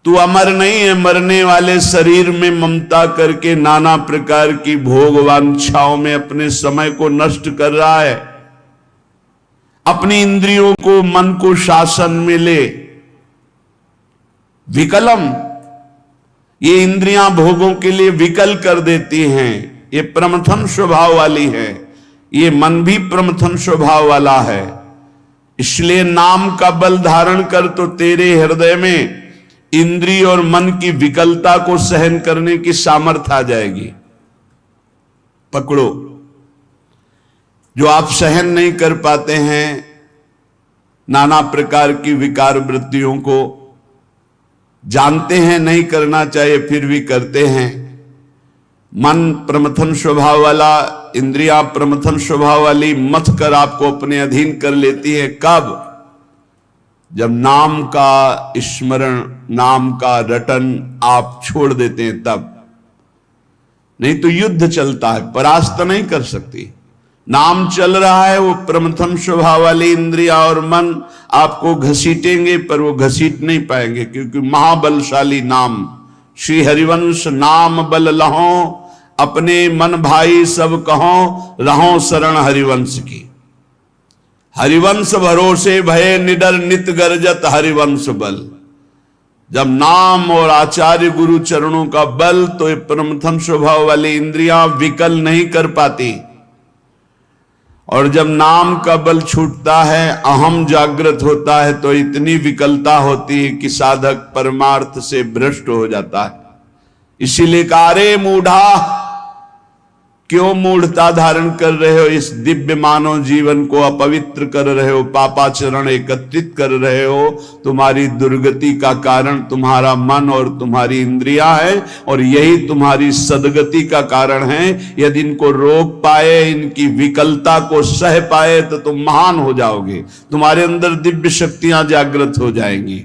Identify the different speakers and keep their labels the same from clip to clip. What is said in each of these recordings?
Speaker 1: तू अमर नहीं है, मरने वाले शरीर में ममता करके नाना प्रकार की भोग वांछाओं में अपने समय को नष्ट कर रहा है। अपनी इंद्रियों को, मन को शासन में ले। विकलम, ये इंद्रियां भोगों के लिए विकल कर देती हैं। ये प्रमथन स्वभाव वाली है, ये मन भी प्रमथन स्वभाव वाला है। इसलिए नाम का बल धारण कर तो तेरे हृदय में इंद्रिय और मन की विकलता को सहन करने की सामर्थ्य आ जाएगी। पकड़ो, जो आप सहन नहीं कर पाते हैं नाना प्रकार की विकार वृत्तियों को, जानते हैं नहीं करना चाहिए फिर भी करते हैं। मन प्रमथन स्वभाव वाला, इंद्रियां प्रमथन स्वभाव वाली मथ कर आपको अपने अधीन कर लेती है। कब? जब नाम का स्मरण, नाम का रटन आप छोड़ देते हैं तब। नहीं तो युद्ध चलता है, परास्त नहीं कर सकती। नाम चल रहा है, वो प्रमथन स्वभाव वाली इंद्रिया और मन आपको घसीटेंगे, पर वो घसीट नहीं पाएंगे, क्योंकि महाबलशाली नाम। श्री हरिवंश नाम बल लहो, अपने मन भाई सब कहो, रहो शरण हरिवंश की। हरिवंश भरोसे भय निडर नित गर्जत हरिवंश बल। जब नाम और आचार्य गुरु चरणों का बल, तो ये प्रमथन स्वभाव वाली इंद्रियां विकल नहीं कर पाती। और जब नाम का बल छूटता है, अहम जागृत होता है, तो इतनी विकलता होती है कि साधक परमार्थ से भ्रष्ट हो जाता है। इसीलिए कारे मूढ़ा, क्यों मूढ़ता धारण कर रहे हो? इस दिव्य मानव जीवन को अपवित्र कर रहे हो, पापाचरण एकत्रित कर रहे हो। तुम्हारी दुर्गति का कारण तुम्हारा मन और तुम्हारी इंद्रियां है, और यही तुम्हारी सदगति का कारण है। यदि इनको रोक पाए, इनकी विकलता को सह पाए, तो तुम महान हो जाओगे। तुम्हारे अंदर दिव्य शक्तियां जागृत हो जाएंगी।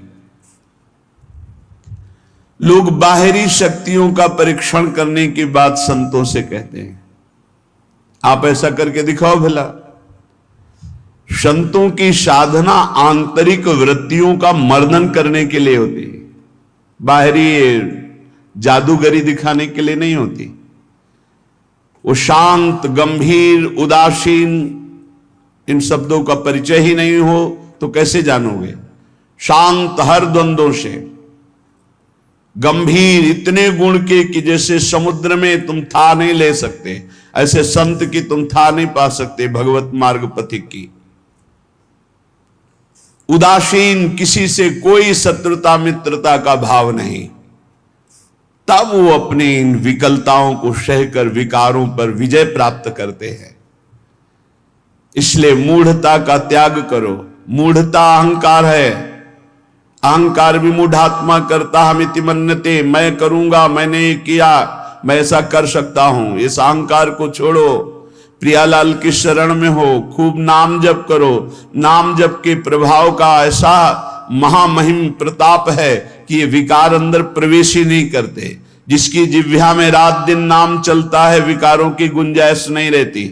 Speaker 1: लोग बाहरी शक्तियों का परीक्षण करने की बात संतों से कहते हैं। आप ऐसा करके दिखाओ भला। संतों की साधना आंतरिक वृत्तियों का मर्दन करने के लिए होती है, बाहरी जादूगरी दिखाने के लिए नहीं होती। वो शांत, गंभीर, उदासीन, इन शब्दों का परिचय ही नहीं हो तो कैसे जानोगे? शांत हर द्वंद्वों से, गंभीर इतने गुण के कि जैसे समुद्र में तुम था नहीं ले सकते, ऐसे संत की तुम था नहीं पा सकते, भगवत मार्ग पथिक की। उदासीन, किसी से कोई शत्रुता मित्रता का भाव नहीं। तब वो अपनी इन विकलताओं को सहकर विकारों पर विजय प्राप्त करते हैं। इसलिए मूढ़ता का त्याग करो। मूढ़ता अहंकार है। अहंकार भी मूढ़ात्मा करता हमिति मन्यते, मैं करूंगा, मैंने ये किया, मैं ऐसा कर सकता हूं। इस अहंकार को छोड़ो, प्रियालाल की शरण में हो, खूब नाम जप करो। नाम जप के प्रभाव का ऐसा महामहिम प्रताप है कि ये विकार अंदर प्रवेश ही नहीं करते। जिसकी जिह्वा में रात दिन नाम चलता है, विकारों की गुंजाइश नहीं रहती।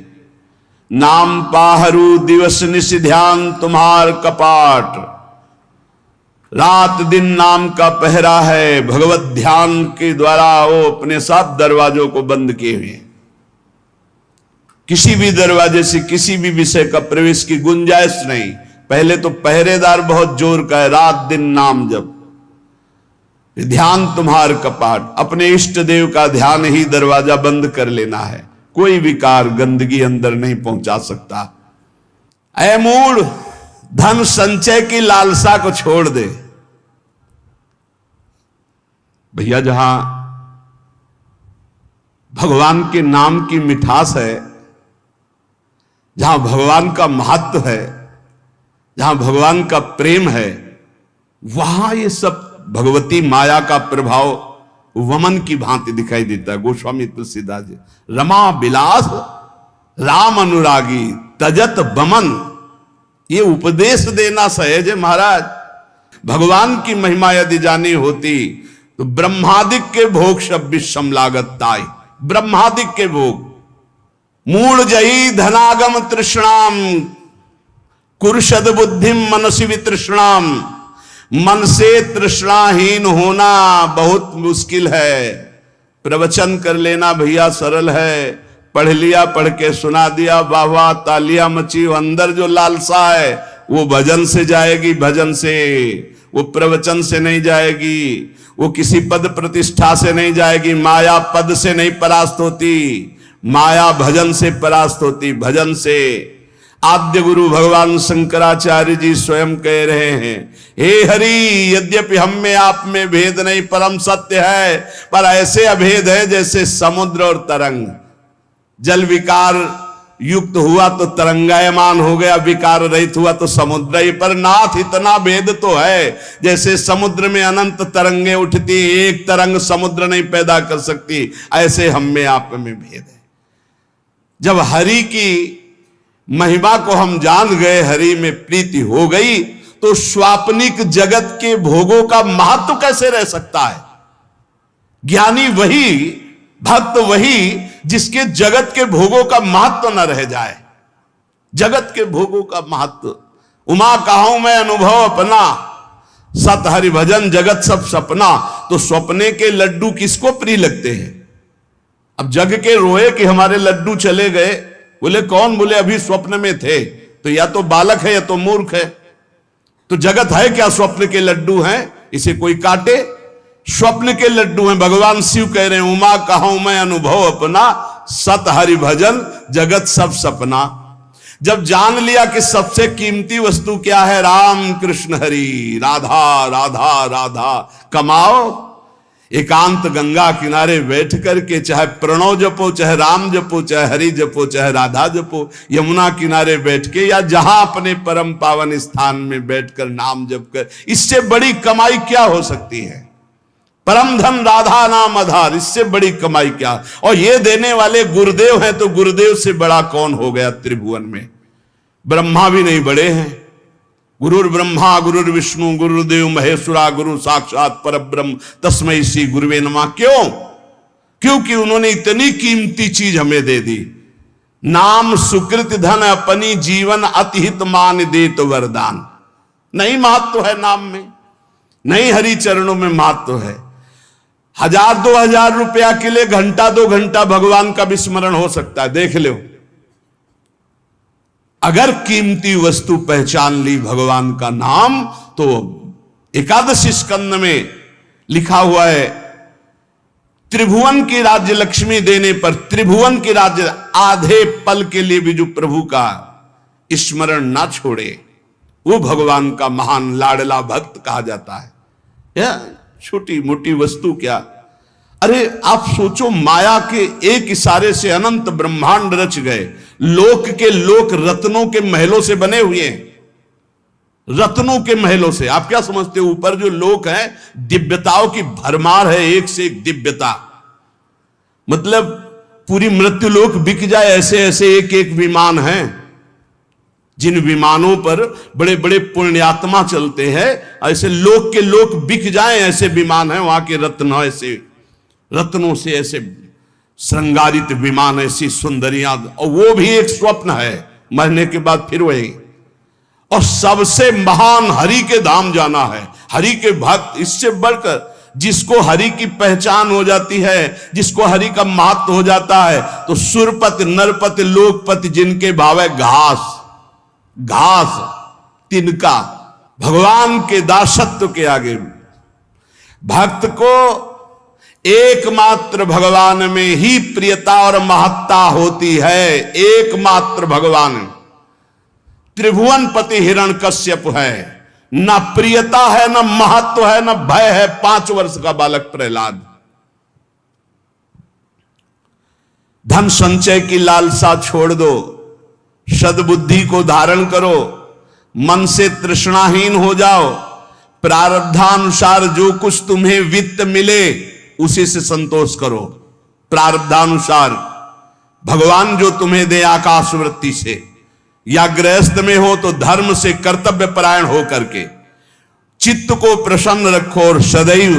Speaker 1: नाम पाहरू दिवस निश ध्यान तुम्हार कपाट, रात दिन नाम का पहरा है। भगवत ध्यान के द्वारा वो अपने साथ दरवाजों को बंद किए हुए। किसी भी दरवाजे से किसी भी विषय का प्रवेश की गुंजाइश नहीं। पहले तो पहरेदार बहुत जोर का है, रात दिन नाम जप। ध्यान तुम्हार कपाट, अपने इष्ट देव का ध्यान ही दरवाजा बंद कर लेना है। कोई विकार, गंदगी अंदर नहीं पहुंचा सकता। ऐ मूढ़, धन संचय की लालसा को छोड़ दे। भैया, जहां भगवान के नाम की मिठास है, जहां भगवान का महत्व है, जहां भगवान का प्रेम है, वहां ये सब भगवती माया का प्रभाव वमन की भांति दिखाई देता है। गोस्वामी तुलसीदास जी, रमा बिलास राम अनुरागी तजत बमन, ये उपदेश देना सहज है महाराज। भगवान की महिमा यदि जानी होती तो ब्रह्मादिक के भोग सब विषम लागत ताई। ब्रह्मादिक के भोग, मूढ़ जही धनागम तृष्णाम कुरुषद बुद्धिम मनसी वितृष्णाम, मन से तृष्णाहीन होना बहुत मुश्किल है। प्रवचन कर लेना भैया सरल है, पढ़ लिया, पढ़ के सुना दिया, वाह वाह तालियां मची। अंदर जो लालसा है वो भजन से जाएगी, भजन से, वो प्रवचन से नहीं जाएगी, वो किसी पद प्रतिष्ठा से नहीं जाएगी। माया पद से नहीं परास्त होती, माया भजन से परास्त होती, भजन से। आद्य गुरु भगवान शंकराचार्य जी स्वयं कह रहे हैं, हे हरि यद्यपि हम में आप में भेद नहीं परम सत्य है, पर ऐसे अभेद है जैसे समुद्र और तरंग। जल विकार युक्त हुआ तो तरंगायमान हो गया, विकार रहित हुआ तो समुद्र ही। पर नाथ इतना भेद तो है, जैसे समुद्र में अनंत तरंगे उठती, एक तरंग समुद्र नहीं पैदा कर सकती, ऐसे हम में आप में भेद है। जब हरि की महिमा को हम जान गए, हरि में प्रीति हो गई, तो स्वाप्निक जगत के भोगों का महत्व कैसे रह सकता है। ज्ञानी वही, भक्त वही जिसके जगत के भोगों का महत्व न रह जाए। जगत के भोगों का महत्व, उमा कहूं मैं अनुभव अपना, सत हरि भजन जगत सब सपना। तो सपने के लड्डू किसको प्रिय लगते हैं। अब जग के रोए कि हमारे लड्डू चले गए, बोले कौन, बोले अभी स्वप्न में थे। तो या तो बालक है या तो मूर्ख है। तो जगत है क्या, स्वप्न के लड्डू हैं, इसे कोई काटे। स्वप्न के लड्डू हैं। भगवान शिव कह रहे हैं, उमा कहूं मैं अनुभव अपना, सत हरि भजन जगत सब सपना। जब जान लिया कि सबसे कीमती वस्तु क्या है, राम कृष्ण हरि, राधा राधा राधा, कमाओ एकांत गंगा किनारे बैठ करके, चाहे प्रणव जपो, चाहे राम जपो, चाहे हरि जपो, चाहे राधा जपो, यमुना किनारे बैठ के या जहां अपने परम पावन स्थान में बैठकर नाम जप कर, इससे बड़ी कमाई क्या हो सकती है। परम धन राधा नाम आधार, इससे बड़ी कमाई क्या। और ये देने वाले गुरुदेव हैं, तो गुरुदेव से बड़ा कौन हो गया त्रिभुवन में। ब्रह्मा भी नहीं बड़े हैं। गुरुर ब्रह्मा गुरुर विष्णु गुरुदेव महेश्वरा, गुरु साक्षात परब्रह्म तस्मै श्री गुरुवे नमः। क्यों? क्योंकि उन्होंने इतनी कीमती चीज हमें दे दी। नाम सुकृत धन अपनी जीवन अतिहित मान दे तो वरदान। नहीं महत्व है नाम में, नहीं हरि चरणों में महत्व है। 1000-2000 रुपया के लिए घंटा 2 घंटा भगवान का विस्मरण हो सकता है, देख लो। अगर कीमती वस्तु पहचान ली भगवान का नाम, तो एकादशी स्कंद में लिखा हुआ है, त्रिभुवन की राज्य लक्ष्मी देने पर, त्रिभुवन की राज्य आधे पल के लिए भी जो प्रभु का स्मरण ना छोड़े, वो भगवान का महान लाडला भक्त कहा जाता है। यह छोटी मोटी वस्तु क्या। अरे आप सोचो, माया के एक इशारे से अनंत ब्रह्मांड रच गए। लोक के लोक रत्नों के महलों से बने हुए हैं, रत्नों के महलों से। आप क्या समझते हो, ऊपर जो लोक है दिव्यताओं की भरमार है, एक से एक दिव्यता। मतलब पूरी मृत्यु लोक बिक जाए, ऐसे ऐसे एक एक विमान हैं। जिन विमानों पर बड़े बड़े पुण्यात्मा चलते हैं, ऐसे लोक के लोक बिक जाएं, ऐसे विमान हैं। वहां के रत्न ऐसे, रत्नों से ऐसे श्रृंगारित विमान, ऐसी सुंदरियां, और वो भी एक स्वप्न है, मरने के बाद फिर वही। और सबसे महान हरि के धाम जाना है, हरि के भक्त। इससे बढ़कर जिसको हरि की पहचान हो जाती है, जिसको हरि का महत्व हो जाता है, तो सुरपति नरपति लोकपति जिनके भाव है घास, घास तिनका, भगवान के दासत्व के आगे भक्त को एकमात्र भगवान में ही प्रियता और महत्ता होती है। एकमात्र भगवान। त्रिभुवन पति हिरण्यकश्यप है, न प्रियता है, न महत्व है, न भय है। 5 वर्ष का बालक प्रहलाद। धन संचय की लालसा छोड़ दो, सद्बुद्धि को धारण करो, मन से तृष्णाहीन हो जाओ। प्रारब्धानुसार जो कुछ तुम्हें वित्त मिले उसी से संतोष करो। प्रारब्धानुसार भगवान जो तुम्हें दे आकाश वृत्ति से, या गृहस्थ में हो तो धर्म से कर्तव्य परायण हो करके चित्त को प्रसन्न रखो और सदैव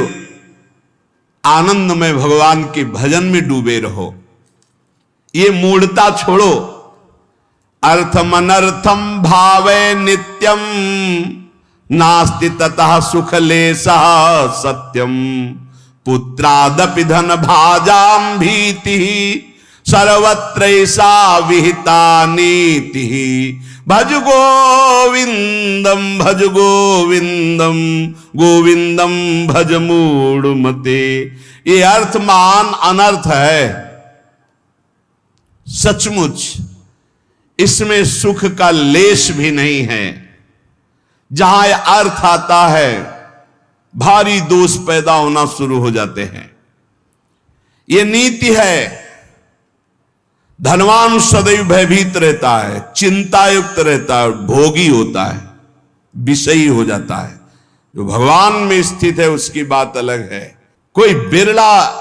Speaker 1: आनंद में भगवान के भजन में डूबे रहो। ये मूढ़ता छोड़ो। अर्थम अनर्थम भावे नित्यम नास्ति ततः सुख लेशः सत्यम पुत्रादपि धन भाजाम भीति सर्वत्रैषा विहिता नीति भज गोविंदम गोविंदम भज मूढ़मते। ये अर्थमान अनर्थ है, सचमुच इसमें सुख का लेश भी नहीं है। जहां यह अर्थ आता है भारी दोष पैदा होना शुरू हो जाते हैं। यह नीति है, धनवान सदैव भयभीत रहता है, चिंतायुक्त रहता है, भोगी होता है, विषयी हो जाता है। जो भगवान में स्थित है उसकी बात अलग है। कोई बिरला,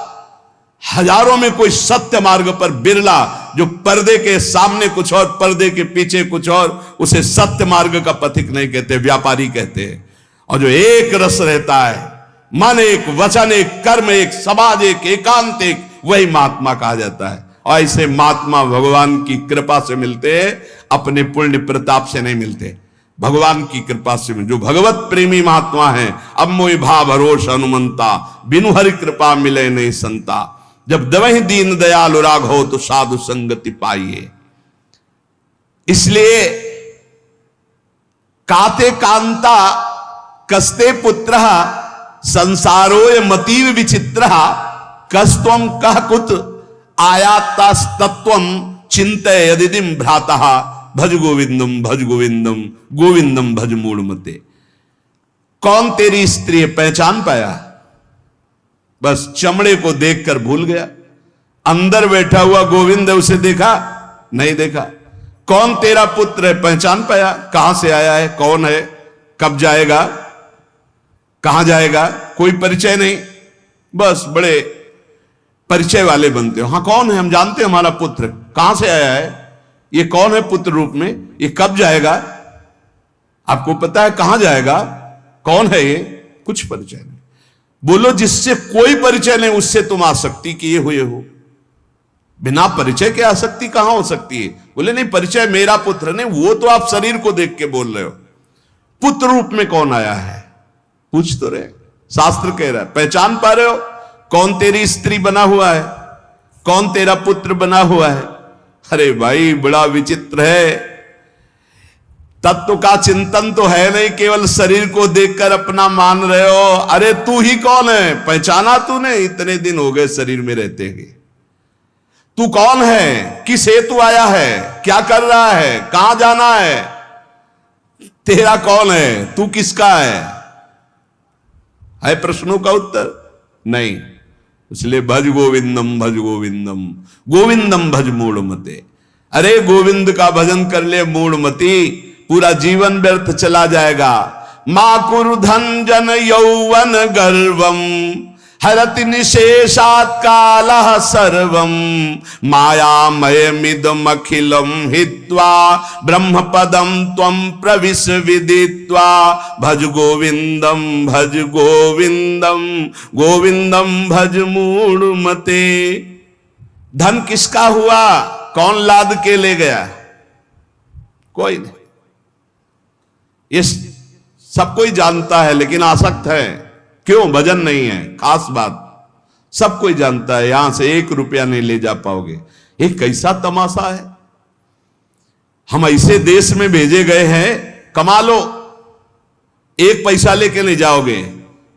Speaker 1: हजारों में कोई सत्य मार्ग पर बिरला जो पर्दे के सामने कुछ और पर्दे के पीछे कुछ और, उसे सत्य मार्ग का पथिक नहीं कहते, व्यापारी कहते हैं। और जो एक रस रहता है, मन एक, वचन एक, कर्म एक, समाज एक, एकांत एक, वही महात्मा कहा जाता है। और ऐसे महात्मा भगवान की कृपा से मिलते हैं, अपने पुण्य प्रताप से नहीं मिलते, भगवान की कृपा से। जो भगवत प्रेमी महात्मा है, अब मोहि भाव भरोस हनुमंता, बिनु हरि कृपा मिले नहीं संता। जब दवहि दीन दयाल राग हो तो साधु संगति पाइए। इसलिए काते कांता कस्ते पुत्र संसारोय मतीव विचित्र कस्तम कह कुत आयातस्तत्वम चिंतय यदिदिम भ्राता भज गोविंदम गोविंदम भज मूढ़मते। कौन तेरी स्त्री है, पहचान पाया? बस चमड़े को देखकर भूल गया। अंदर बैठा हुआ गोविंद है, उसे देखा नहीं देखा। कौन तेरा पुत्र है, पहचान पाया? कहां से आया है, कौन है, कब जाएगा, कहां जाएगा, कोई परिचय नहीं। बस बड़े परिचय वाले बनते हो। हाँ, कौन है, हम जानते हैं हमारा पुत्र, कहां से आया है, ये कौन है पुत्र रूप में, ये कब जाएगा, आपको पता है कहां जाएगा, कौन है ये, कुछ परिचय नहीं। बोलो जिससे कोई परिचय नहीं उससे तुम आसक्ति किए हुए हो। बिना परिचय के आसक्ति कहां हो सकती है? बोले नहीं, परिचय मेरा पुत्र नहीं, वो तो आप शरीर को देख के बोल रहे हो। पुत्र रूप में कौन आया है, पूछ तो रहे। शास्त्र कह रहा है, पहचान पा रहे हो कौन तेरी स्त्री बना हुआ है, कौन तेरा पुत्र बना हुआ है? अरे भाई, बड़ा विचित्र है। तत्व का चिंतन तो है नहीं, केवल शरीर को देखकर अपना मान रहे हो। अरे तू ही कौन है, पहचाना तूने? इतने दिन हो गए शरीर में रहते हुए। तू कौन है, किस हेतु आया है, क्या कर रहा है, कहां जाना है, तेरा कौन है, तू किसका है प्रश्नों का उत्तर नहीं। इसलिए भज गोविंदम गोविंदम भज मूढ़मते। अरे गोविंद का भजन कर ले मूढ़मती, पूरा जीवन व्यर्थ चला जाएगा। मां कुरु धन जन यौवन गर्वम हरति निशेषात् कालः सर्वम मायामयमिदमखिलं हित्वा ब्रह्मपदं त्वं प्रविश विदित्वा भज गोविंदम गोविंदम भज मूढ़मते। धन किसका हुआ, कौन लाद के ले गया? कोई नहीं। ये सब कोई जानता है लेकिन आसक्त है। क्यों? भजन नहीं है, खास बात। सब कोई जानता है, यहां से 1 रुपया नहीं ले जा पाओगे। ये कैसा तमाशा है। हम ऐसे देश में भेजे गए हैं, कमा लो, 1 पैसा लेके नहीं जाओगे,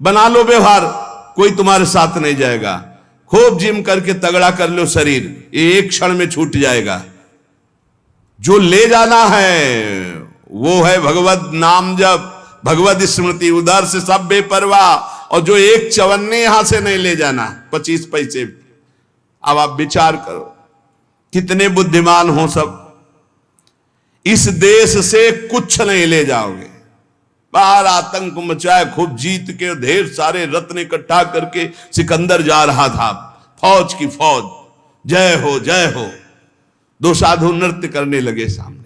Speaker 1: बना लो व्यवहार, कोई तुम्हारे साथ नहीं जाएगा। खूब जिम करके तगड़ा कर लो शरीर, ये 1 क्षण में छूट जाएगा। जो ले जाना है वो है भगवत नाम जप, भगवत स्मृति, उधर से सब बेपरवाह। और जो 1 चवन्ने यहां से नहीं ले जाना, 25 पैसे। अब आप विचार करो कितने बुद्धिमान हो सब। इस देश से कुछ नहीं ले जाओगे। बाहर आतंक मचाए, खूब जीत के ढेर सारे रत्न इकट्ठा करके सिकंदर जा रहा था, फौज की फौज, जय हो जय हो। 2 साधु नृत्य करने लगे सामने।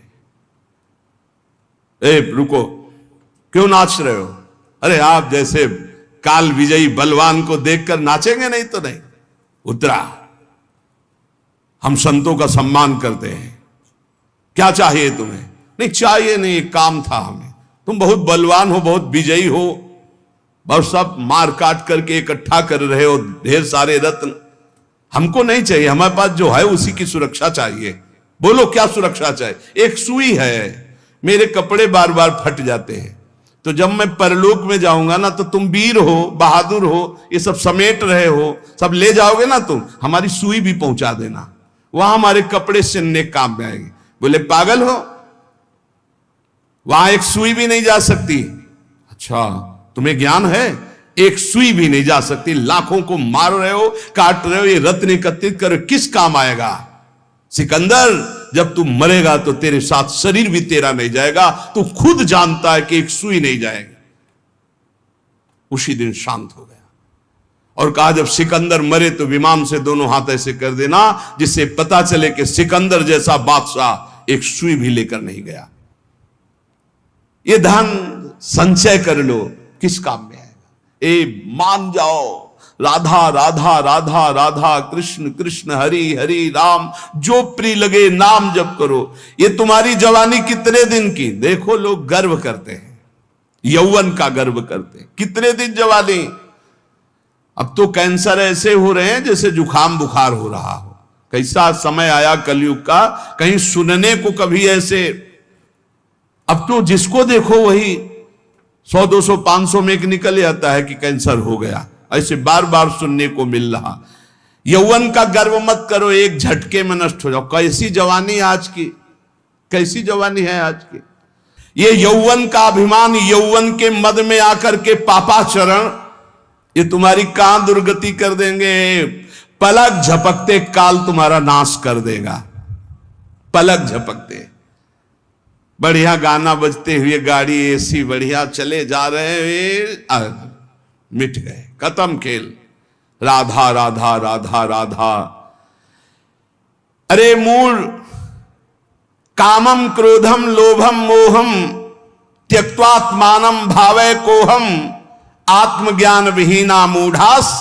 Speaker 1: रुको, क्यों नाच रहे हो? अरे आप जैसे काल विजयी बलवान को देखकर नाचेंगे? नहीं तो नहीं। उतरा, हम संतों का सम्मान करते हैं, क्या चाहिए तुम्हें? नहीं चाहिए नहीं, काम था हमें। तुम बहुत बलवान हो, बहुत विजयी हो, बहुत सब मार काट करके इकट्ठा कर रहे हो ढेर सारे रत्न। हमको नहीं चाहिए, हमारे पास जो है उसी की सुरक्षा चाहिए। बोलो क्या सुरक्षा चाहिए? एक सुई है, मेरे कपड़े बार बार फट जाते हैं, तो जब मैं परलोक में जाऊंगा ना, तो तुम वीर हो, बहादुर हो, ये सब समेट रहे हो, सब ले जाओगे ना, तुम हमारी सुई भी पहुंचा देना, वहां हमारे कपड़े सिलने काम में आएंगे। बोले पागल हो, वहां एक सुई भी नहीं जा सकती। अच्छा, तुम्हें ज्ञान है? एक सुई भी नहीं जा सकती, लाखों को मार रहे हो, काट रहे हो, ये रत्न एकत्रित कर किस काम आएगा? सिकंदर, जब तू मरेगा तो तेरे साथ शरीर भी तेरा नहीं जाएगा, तू खुद जानता है कि एक सुई नहीं जाएगी। उसी दिन शांत हो गया और कहा जब सिकंदर मरे तो विमान से दोनों हाथ ऐसे कर देना, जिससे पता चले कि सिकंदर जैसा बादशाह एक सुई भी लेकर नहीं गया। ये धन संचय कर लो, किस काम में आएगा? ए मान जाओ, राधा राधा राधा राधा, कृष्ण कृष्ण हरि हरि राम, जो प्रिय लगे नाम जप करो। ये तुम्हारी जवानी कितने दिन की? देखो लोग गर्व करते हैं, यौवन का गर्व करते हैं, कितने दिन जवानी। अब तो कैंसर ऐसे हो रहे हैं जैसे जुखाम बुखार हो रहा हो। कैसा समय आया कलयुग का, कहीं सुनने को कभी ऐसे। अब तो जिसको देखो वही 100 200 500 में एक निकल जाता है कि कैंसर हो गया, ऐसे बार बार सुनने को मिल रहा। यौवन का गर्व मत करो, एक झटके में नष्ट हो जाओ। कैसी जवानी आज की, कैसी जवानी है आज की। ये यौवन का अभिमान, यौवन के मद में आकर के पापाचरण, ये तुम्हारी कहां दुर्गति कर देंगे। पलक झपकते काल तुम्हारा नाश कर देगा, पलक झपकते। बढ़िया गाना बजते हुए गाड़ी एसी बढ़िया चले जा रहे हैं, मिट गए, खत्म खेल। राधा राधा राधा राधा। अरे मूल कामम क्रोधम लोभम मोहम त्यक्त्वात्मानम भावय कोहम आत्मज्ञान विहीना मूढ़ास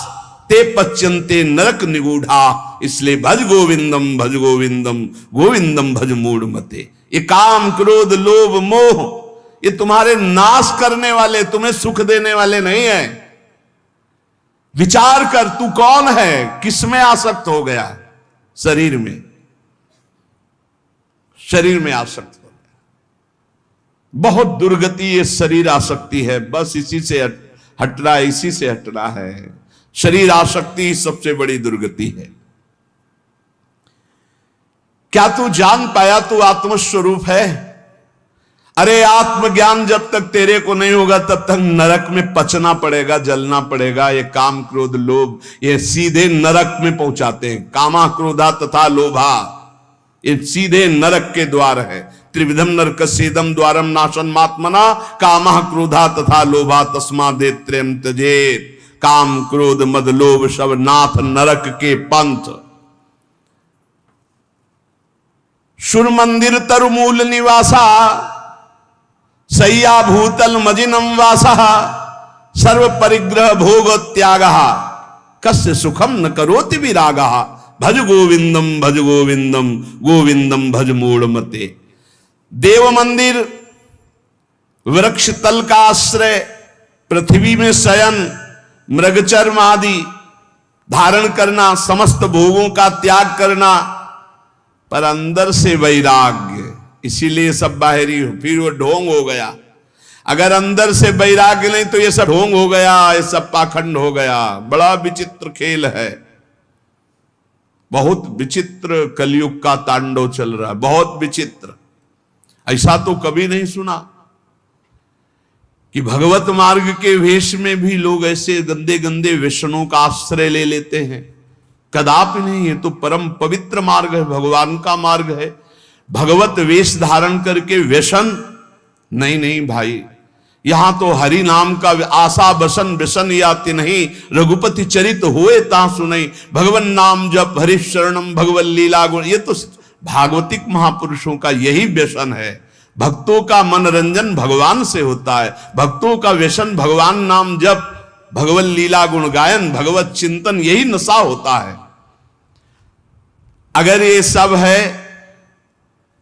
Speaker 1: ते पच्यन्ते नरक निगूढ़ा। इसलिए भज गोविंदम भज गोविंदम गोविंदम भज मूढ़ मते। ये काम क्रोध लोभ मोह ये तुम्हारे नाश करने वाले, तुम्हें सुख देने वाले नहीं है। विचार कर, तू कौन है, किसमें आसक्त हो गया? शरीर में, शरीर में आसक्त हो गया। बहुत दुर्गति ये शरीर आसक्ति है, बस इसी से हटना, इसी से हटना है। शरीर आसक्ति सबसे बड़ी दुर्गति है। क्या तू जान पाया तू आत्मस्वरूप है? अरे आत्मज्ञान जब तक तेरे को नहीं होगा तब तक नरक में पचना पड़ेगा, जलना पड़ेगा। ये काम क्रोध लोभ ये सीधे नरक में पहुंचाते हैं। कामा क्रोधा तथा लोभा ये सीधे नरक के द्वार है। त्रिविधम नरकस्येदम द्वारम नाशनमात्मना कामा क्रोधा तथा लोभा तस्मादे त्रयम त्यजेत। काम क्रोध मद लोभ सब नाथ नरक के पंथ। सुर मंदिर तरुमूल निवासा सय्या भूतल मजिनम वासा सर्व परिग्रह भोग त्याग कस्य सुखम न करोति विरागा। भज गोविंदम भज गोविंदम गोविंदम भज मूढ़ मते। देव मंदिर वृक्ष तल का आश्रय, पृथ्वी में शयन, मृगचर्म आदि धारण करना, समस्त भोगों का त्याग करना, पर अंदर से वैराग्य। इसीलिए सब बाहरी फिर वो ढोंग हो गया। अगर अंदर से वैराग्य नहीं तो ये सब ढोंग हो गया, ये सब पाखंड हो गया। बड़ा विचित्र खेल है, बहुत विचित्र कलयुग का तांडव चल रहा है, बहुत विचित्र। ऐसा तो कभी नहीं सुना कि भगवत मार्ग के वेश में भी लोग ऐसे गंदे गंदे व्यसनों का आश्रय ले लेते हैं। कदापि नहीं, ये तो परम पवित्र मार्ग है, भगवान का मार्ग है। भगवत वेश धारण करके व्यसन नहीं, नहीं भाई। यहां तो हरि नाम का आशा बसन व्यसन याति नहीं, रघुपति चरित होए ता सुनई। भगवन नाम जप हरि शरणम भगवत लीला गुण, ये तो भागवतिक महापुरुषों का यही व्यसन है। भक्तों का मनोरंजन भगवान से होता है, भक्तों का व्यसन भगवान नाम जप, भगवत लीला गुण गायन, भगवत चिंतन, यही नशा होता है। अगर ये सब है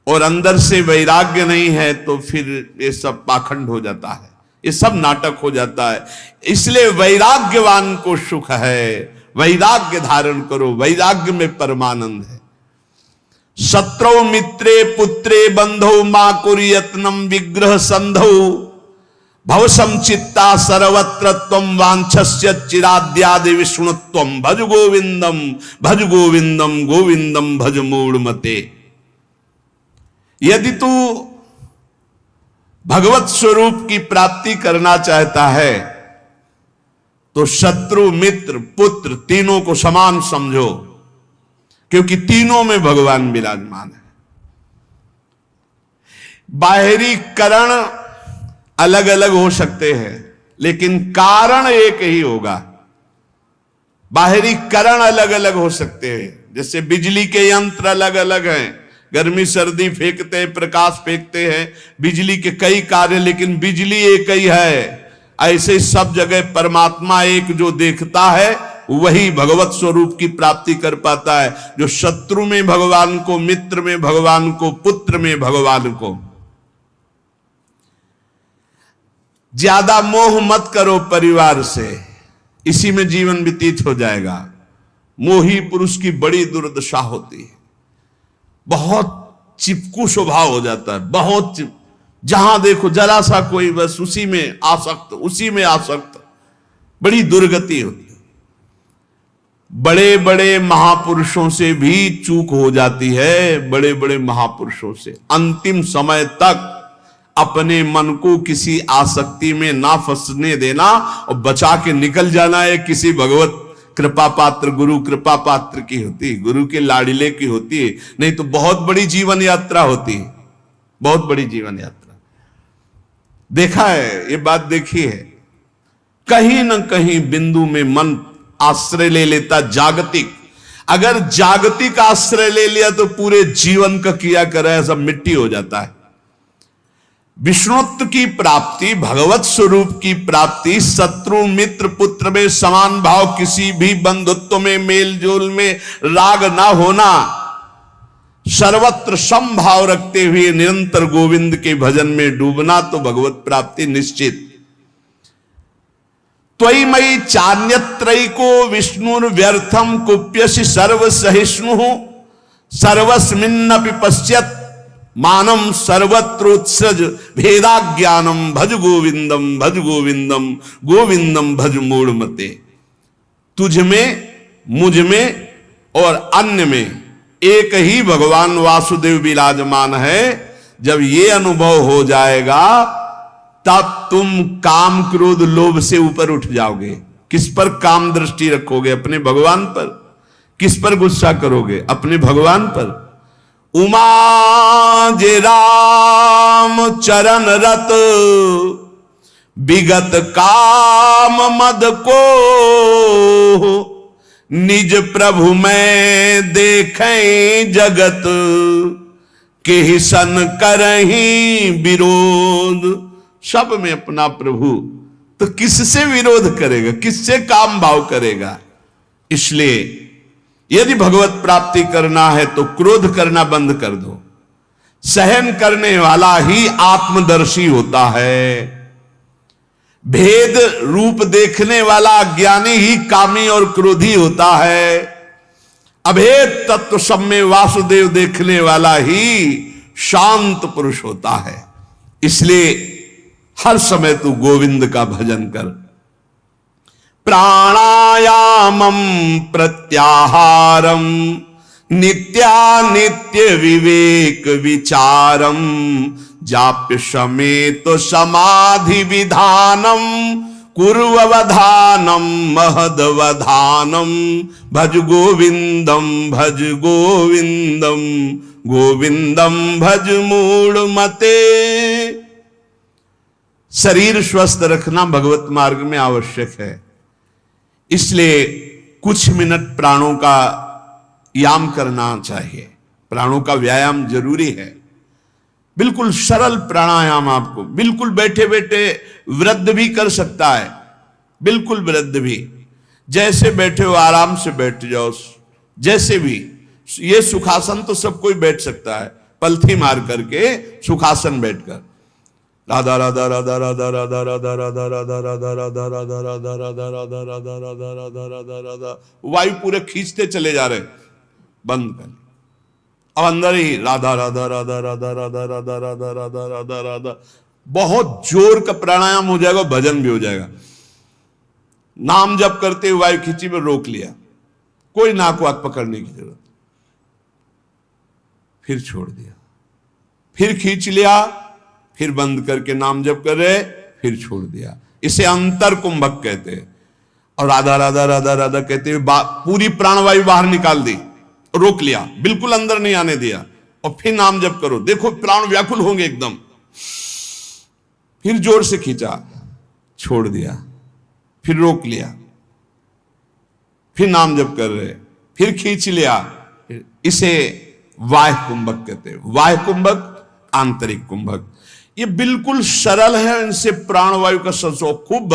Speaker 1: और अंदर से वैराग्य नहीं है तो फिर ये सब पाखंड हो जाता है, ये सब नाटक हो जाता है। इसलिए वैराग्यवान को सुख है, वैराग्य धारण करो, वैराग्य में परमानंद है। शत्रौ मित्रे पुत्रे बंधौ मां कुर्यत्नम विग्रह संधौ भव संचित्ता सर्वत्र त्वं वांछस्य चिराद्यादि विष्णुत्वं भज गोविंदम भज गोविंदम गोविंदम भज मूढ़मते। यदि तू भगवत स्वरूप की प्राप्ति करना चाहता है तो शत्रु मित्र पुत्र तीनों को समान समझो, क्योंकि तीनों में भगवान विराजमान है। बाहरी करण अलग अलग हो सकते हैं लेकिन कारण एक ही होगा। बाहरी करण अलग अलग हो सकते हैं, जैसे बिजली के यंत्र अलग अलग हैं, गर्मी सर्दी फेंकते हैं, प्रकाश फेंकते हैं, बिजली के कई कार्य, लेकिन बिजली एक ही है। ऐसे सब जगह परमात्मा एक जो देखता है वही भगवत स्वरूप की प्राप्ति कर पाता है। जो शत्रु में भगवान को, मित्र में भगवान को, पुत्र में भगवान को। ज्यादा मोह मत करो परिवार से, इसी में जीवन व्यतीत हो जाएगा। मोही पुरुष की बड़ी दुर्दशा होती है, बहुत चिपकू स्वभाव हो जाता है, बहुत जहां देखो जरा सा कोई बस उसी में आसक्त, उसी में आसक्त, बड़ी दुर्गति होती है। बड़े बड़े महापुरुषों से भी चूक हो जाती है, बड़े बड़े महापुरुषों से। अंतिम समय तक अपने मन को किसी आसक्ति में ना फंसने देना और बचा के निकल जाना है। किसी भगवत कृपा पात्र, गुरु कृपा पात्र की होती है, गुरु के लाडिले की होती है, नहीं तो बहुत बड़ी जीवन यात्रा होती है, बहुत बड़ी जीवन यात्रा। देखा है, ये बात देखी है, कहीं ना कहीं बिंदु में मन आश्रय ले लेता जागतिक। अगर जागतिक आश्रय ले लिया तो पूरे जीवन का किया करे सब मिट्टी हो जाता है। विष्णुत्व की प्राप्ति, भगवत स्वरूप की प्राप्ति, शत्रु मित्र पुत्र में समान भाव, किसी भी बंधुत्व में मेल जोल में राग ना होना, सर्वत्र समभाव रखते हुए निरंतर गोविंद के भजन में डूबना, तो भगवत प्राप्ति निश्चित। त्वयि मयि चान्यत्रैको विष्णुर्व्यर्थम कुप्यसि सर्वसहिष्णु सर्वस्मिन्नपि पश्यत् मानम सर्वत्रोत्सृज भेदाज्ञानम भज गोविंदम भज गोविंदम गोविंदम भज मूढ़मते। तुझ में, मुझ में और अन्य में एक ही भगवान वासुदेव विराजमान है। जब ये अनुभव हो जाएगा तब तुम काम क्रोध लोभ से ऊपर उठ जाओगे। किस पर काम दृष्टि रखोगे? अपने भगवान पर। किस पर गुस्सा करोगे? अपने भगवान पर। उमा जे राम चरण रत विगत काम मद को निज प्रभु में देखें जगत के सन करहीं विरोध। सब में अपना प्रभु, तो किससे विरोध करेगा? किससे काम भाव करेगा? इसलिए यदि भगवत प्राप्ति करना है तो क्रोध करना बंद कर दो। सहन करने वाला ही आत्मदर्शी होता है। भेद रूप देखने वाला अज्ञानी ही कामी और क्रोधी होता है। अभेद तत्व सब में वासुदेव देखने वाला ही शांत पुरुष होता है। इसलिए हर समय तू गोविंद का भजन कर। प्राणायामम प्रत्याहारम नित्यानित्य विवेक विचारम जाप्य समेत समाधि विधानम कुर्ववधानम महदवधानम भज गोविंदम भज गोविंदम गोविंदम भज मूढ़मते। शरीर स्वस्थ रखना भगवत मार्ग में आवश्यक है। इसलिए कुछ मिनट प्राणों का याम करना चाहिए। प्राणों का व्यायाम जरूरी है। बिल्कुल सरल प्राणायाम, आपको बिल्कुल बैठे बैठे वृद्ध भी कर सकता है। बिल्कुल वृद्ध भी, जैसे बैठे हो आराम से बैठ जाओ। जैसे भी, ये सुखासन तो सब कोई बैठ सकता है, पलथी मार करके सुखासन बैठकर राधा राधा राधा राधा राधा राधा राधा राधा राधा राधा राधा राधा राधा राधा राधा राधा राधा राधा राधा, वायु पूरे खींचते चले जा रहे, बंद कर। अब अंदर ही राधा राधा राधा राधा राधा राधा राधा राधा राधा राधा, बहुत जोर का प्राणायाम हो जाएगा, भजन भी हो जाएगा। नाम जप करते हुए वायु खींची में रोक लिया, कोई नाक वाक पकड़ने की जरूरत, फिर छोड़ दिया, फिर खींच लिया, फिर बंद करके नाम जप कर रहे, फिर छोड़ दिया। इसे अंतर कुंभक कहते हैं। और राधा राधा राधा राधा कहते हुए पूरी प्राणवायु बाहर निकाल दी, रोक लिया, बिल्कुल अंदर नहीं आने दिया, और फिर नाम जप करो, देखो प्राण व्याकुल होंगे एकदम। फिर जोर से खींचा, छोड़ दिया, फिर रोक लिया, फिर नाम जप कर रहे, फिर खींच लिया। इसे बाह्य कुंभक कहते हैं। बाह्य कुंभक, आंतरिक कुंभक। ये बिल्कुल सरल है, इनसे प्राणवायु का संचय खूब